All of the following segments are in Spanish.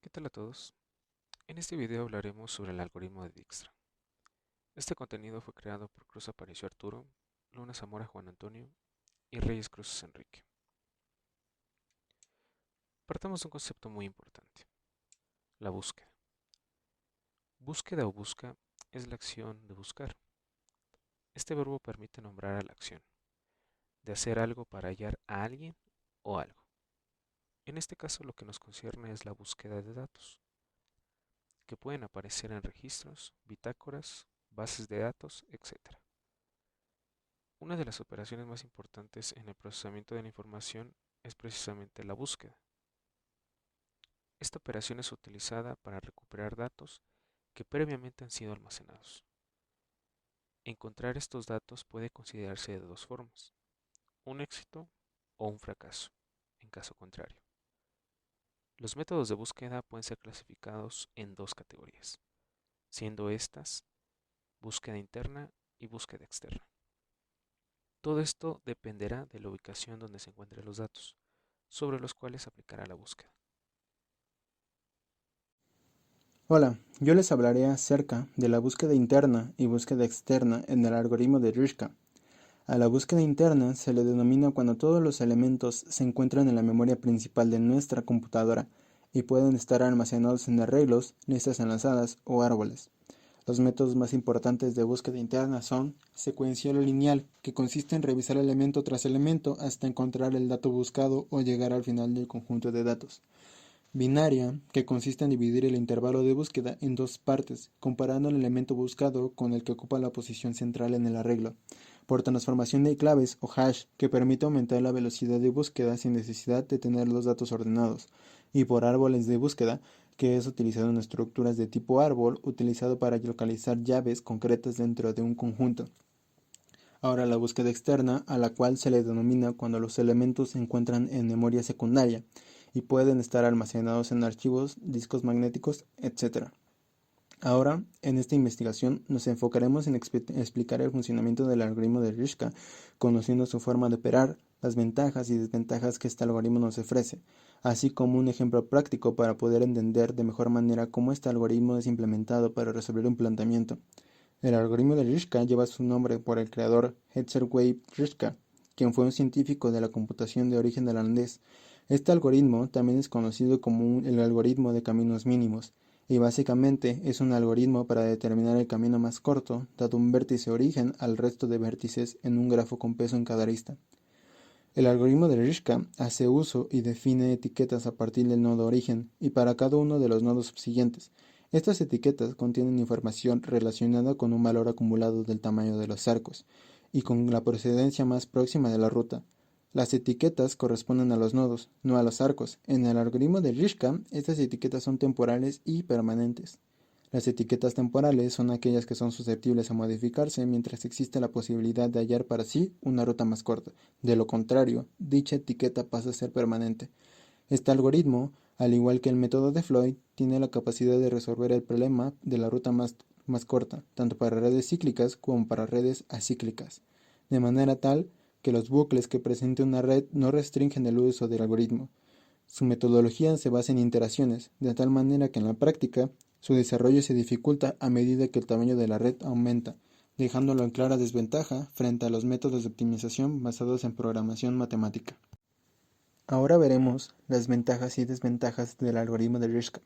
¿Qué tal a todos? En este video hablaremos sobre el algoritmo de Dijkstra. Este contenido fue creado por Cruz Aparicio Arturo, Luna Zamora Juan Antonio y Reyes Cruces Enrique. Partamos de un concepto muy importante, la búsqueda. Búsqueda o busca es la acción de buscar. Este verbo permite nombrar a la acción, de hacer algo para hallar a alguien o algo. En este caso lo que nos concierne es la búsqueda de datos, que pueden aparecer en registros, bitácoras, bases de datos, etc. Una de las operaciones más importantes en el procesamiento de la información es precisamente la búsqueda. Esta operación es utilizada para recuperar datos que previamente han sido almacenados. Encontrar estos datos puede considerarse de dos formas, un éxito o un fracaso, en caso contrario. Los métodos de búsqueda pueden ser clasificados en dos categorías, siendo estas búsqueda interna y búsqueda externa. Todo esto dependerá de la ubicación donde se encuentren los datos, sobre los cuales aplicará la búsqueda. Hola, yo les hablaré acerca de la búsqueda interna y búsqueda externa en el algoritmo de Rishka. A la búsqueda interna se le denomina cuando todos los elementos se encuentran en la memoria principal de nuestra computadora y pueden estar almacenados en arreglos, listas enlazadas o árboles. Los métodos más importantes de búsqueda interna son secuencial o lineal, que consiste en revisar elemento tras elemento hasta encontrar el dato buscado o llegar al final del conjunto de datos. Binaria, que consiste en dividir el intervalo de búsqueda en dos partes, comparando el elemento buscado con el que ocupa la posición central en el arreglo. Por transformación de claves o hash, que permite aumentar la velocidad de búsqueda sin necesidad de tener los datos ordenados. Y por árboles de búsqueda, que es utilizado en estructuras de tipo árbol, utilizado para localizar llaves concretas dentro de un conjunto. Ahora la búsqueda externa, a la cual se le denomina cuando los elementos se encuentran en memoria secundaria y pueden estar almacenados en archivos, discos magnéticos, etc. Ahora, en esta investigación, nos enfocaremos en explicar el funcionamiento del algoritmo de Rishka, conociendo su forma de operar, las ventajas y desventajas que este algoritmo nos ofrece, así como un ejemplo práctico para poder entender de mejor manera cómo este algoritmo es implementado para resolver un planteamiento. El algoritmo de Rishka lleva su nombre por el creador Hetzer Wade Rishka, quien fue un científico de la computación de origen holandés. Este algoritmo también es conocido como el algoritmo de caminos mínimos, y básicamente es un algoritmo para determinar el camino más corto, dado un vértice origen al resto de vértices en un grafo con peso en cada arista. El algoritmo de Rishka hace uso y define etiquetas a partir del nodo origen y para cada uno de los nodos subsiguientes. Estas etiquetas contienen información relacionada con un valor acumulado del tamaño de los arcos y con la procedencia más próxima de la ruta. Las etiquetas corresponden a los nodos, no a los arcos. En el algoritmo de Rishka, estas etiquetas son temporales y permanentes. Las etiquetas temporales son aquellas que son susceptibles a modificarse mientras existe la posibilidad de hallar para sí una ruta más corta. De lo contrario, dicha etiqueta pasa a ser permanente. Este algoritmo, al igual que el método de Floyd, tiene la capacidad de resolver el problema de la ruta más corta, tanto para redes cíclicas como para redes acíclicas, de manera tal que los bucles que presente una red no restringen el uso del algoritmo. Su metodología se basa en iteraciones, de tal manera que en la práctica su desarrollo se dificulta a medida que el tamaño de la red aumenta, dejándolo en clara desventaja frente a los métodos de optimización basados en programación matemática. Ahora veremos las ventajas y desventajas del algoritmo de Rishka.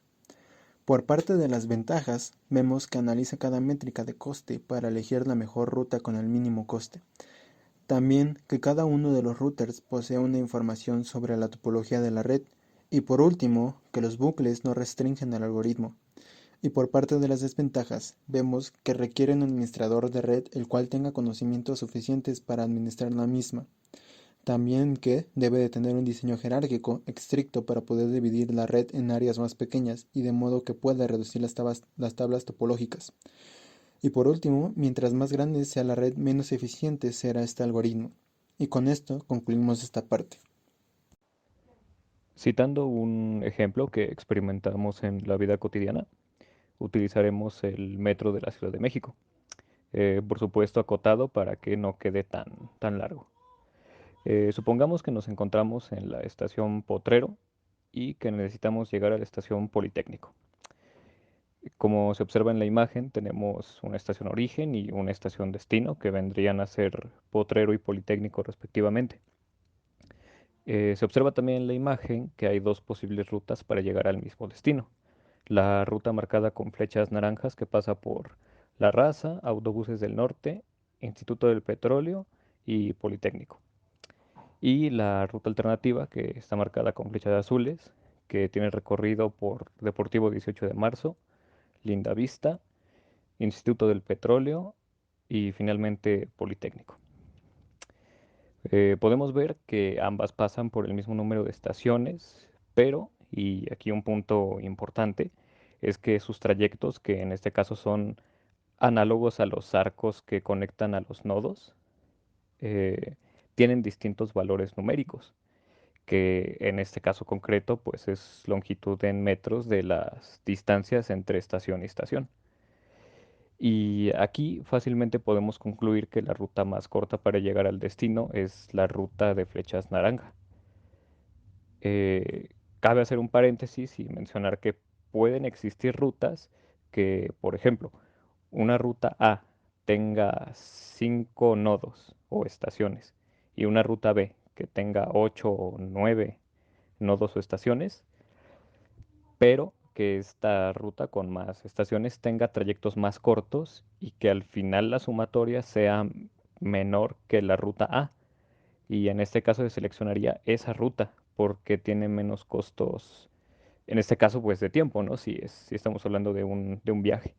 Por parte de las ventajas, vemos que analiza cada métrica de coste para elegir la mejor ruta con el mínimo coste. También que cada uno de los routers posee una información sobre la topología de la red. Y por último, que los bucles no restringen el algoritmo. Y por parte de las desventajas, vemos que requiere un administrador de red el cual tenga conocimientos suficientes para administrar la misma. También que debe de tener un diseño jerárquico estricto para poder dividir la red en áreas más pequeñas y de modo que pueda reducir las tablas topológicas. Y por último, mientras más grande sea la red, menos eficiente será este algoritmo. Y con esto concluimos esta parte. Citando un ejemplo que experimentamos en la vida cotidiana, utilizaremos el metro de la Ciudad de México, por supuesto acotado para que no quede tan largo. Supongamos que nos encontramos en la estación Potrero y que necesitamos llegar a la estación Politécnico. Como se observa en la imagen, tenemos una estación origen y una estación destino, que vendrían a ser Potrero y Politécnico respectivamente. Se observa también en la imagen que hay dos posibles rutas para llegar al mismo destino. La ruta marcada con flechas naranjas que pasa por La Raza, Autobuses del Norte, Instituto del Petróleo y Politécnico. Y la ruta alternativa que está marcada con flechas azules, que tiene recorrido por Deportivo 18 de Marzo, Linda Vista, Instituto del Petróleo y finalmente Politécnico. Podemos ver que ambas pasan por el mismo número de estaciones, pero, y aquí un punto importante, es que sus trayectos, que en este caso son análogos a los arcos que conectan a los nodos, eh, tienen distintos valores numéricos, que en este caso concreto pues es longitud en metros de las distancias entre estación y estación. Y aquí fácilmente podemos concluir que la ruta más corta para llegar al destino es la ruta de flechas naranja. Eh, Cabe hacer un paréntesis y mencionar que pueden existir rutas que, por ejemplo, una ruta A tenga 5 nodos o estaciones y una ruta B que tenga 8 o 9 nodos o estaciones, pero que esta ruta con más estaciones tenga trayectos más cortos y que al final la sumatoria sea menor que la ruta A. Y en este caso se seleccionaría esa ruta porque tiene menos costos, en este caso pues de tiempo, ¿no? Si estamos hablando de un viaje.